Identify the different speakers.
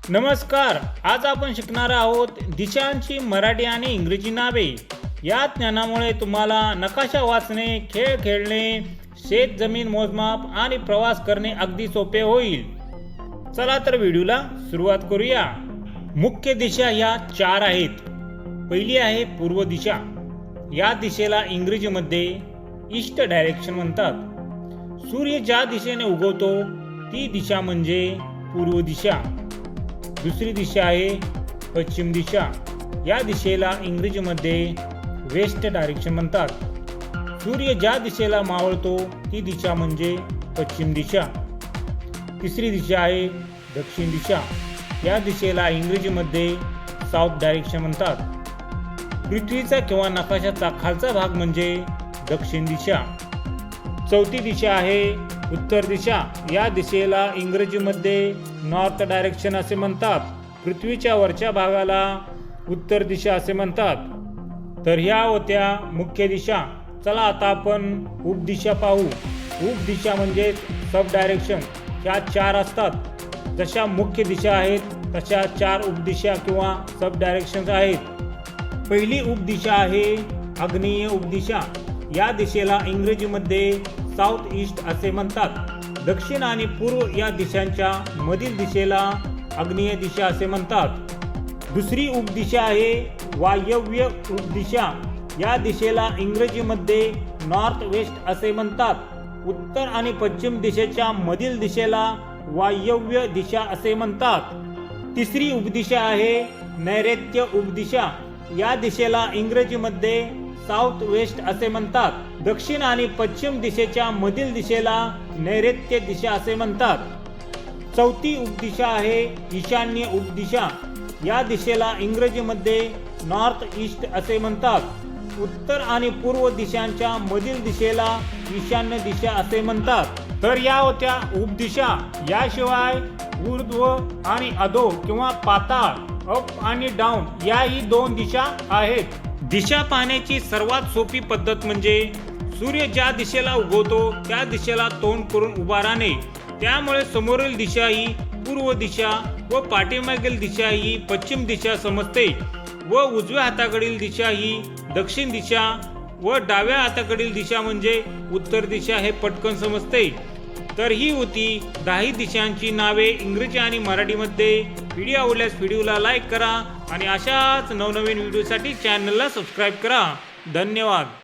Speaker 1: नमस्कार. आज आपण शिकणार आहोत दिशांची मराठी आणि इंग्रजी नावे. या ज्ञानामुळे तुम्हाला नकाशा वाचणे, खेळ खेळणे, शेत जमीन मोजमाप आणि प्रवास करणे अगदी सोपे होईल. चला तर व्हिडिओला सुरुवात करूया. मुख्य दिशा या 4 आहेत. पहिली आहे पूर्व दिशा. या दिशेला इंग्रजीमध्ये ईस्ट डायरेक्शन म्हणतात. सूर्य ज्या दिशेने उगवतो ती दिशा म्हणजे पूर्व दिशा. दुसरी दिशा आहे पश्चिम दिशा. या दिशेला इंग्रजीमध्ये वेस्ट डायरेक्शन म्हणतात. सूर्य ज्या दिशेला मावळतो ती दिशा म्हणजे पश्चिम दिशा. तिसरी दिशा आहे दक्षिण दिशा. या दिशेला इंग्रजीमध्ये साऊथ डायरेक्शन म्हणतात. पृथ्वीचा किंवा नकाशाचा खालचा भाग म्हणजे दक्षिण दिशा. चौथी दिशा आहे उत्तर दिशा. या दिशेला इंग्रजीमध्ये नॉर्थ डायरेक्शन असे म्हणतात. पृथ्वीच्या वरच्या भागाला उत्तर दिशा असे म्हणतात. तर ह्या होत्या मुख्य दिशा. चला आता आपण उपदिशा पाहू. उपदिशा म्हणजे सब डायरेक्शन. ह्या 4 असतात. जशा मुख्य दिशा आहेत तशा 4 उपदिशा किंवा सब डायरेक्शन्स आहेत. पहिली उपदिशा आहे आग्नेय उपदिशा. या दिशेला इंग्रजीमध्ये साऊथ ईस्ट असे म्हणतात. दक्षिण आणि पूर्व या दिशांच्या मधील दिशेला आग्नेय दिशा असे म्हणतात. दुसरी उपदिशा आहे वायव्य उपदिशा. या दिशेला इंग्रजीमध्ये नॉर्थ वेस्ट असे म्हणतात. उत्तर आणि पश्चिम दिशेच्या मधील दिशेला वायव्य दिशा असे म्हणतात. तिसरी उपदिशा आहे नैऋत्य उपदिशा. या दिशेला इंग्रजीमध्ये साऊथ वेस्ट असे म्हणतात. दक्षिण आणि पश्चिम दिशेच्या मधील दिशेला नैऋत्य दिशा असे म्हणतात. चौथी उपदिशा आहे ईशान्य उपदिशा. या दिशेला इंग्रजीमध्ये नॉर्थ ईस्ट असे म्हणतात. उत्तर आणि पूर्व दिशांच्या मधील दिशेला ईशान्य दिशा असे म्हणतात. तर या होत्या उपदिशा. याशिवाय ऊर्ध्व आणि अधो किंवा पाताळ, अप आणि डाऊन याही 2 दिशा आहेत. दिशा पाहण्याची सर्वात सोपी पद्धत म्हणजे सूर्य ज्या दिशेला उगवतो त्या दिशेला तोंड करून उभा राहणे. त्यामुळे समोरील दिशा ही पूर्व दिशा व पाठीमागील दिशा ही पश्चिम दिशा समजते व उजव्या हाताकडील दिशा ही दक्षिण दिशा व डाव्या हाताकडील दिशा म्हणजे उत्तर दिशा हे पटकन समजते. तर ही होती 10 दिशांची नावे इंग्रजी आणि मराठीमध्ये. व्हिडिओ आवडल्यास व्हिडिओला लाईक करा आणि अशाच नवनवीन व्हिडिओसाठी चॅनलला सबस्क्राईब करा. धन्यवाद.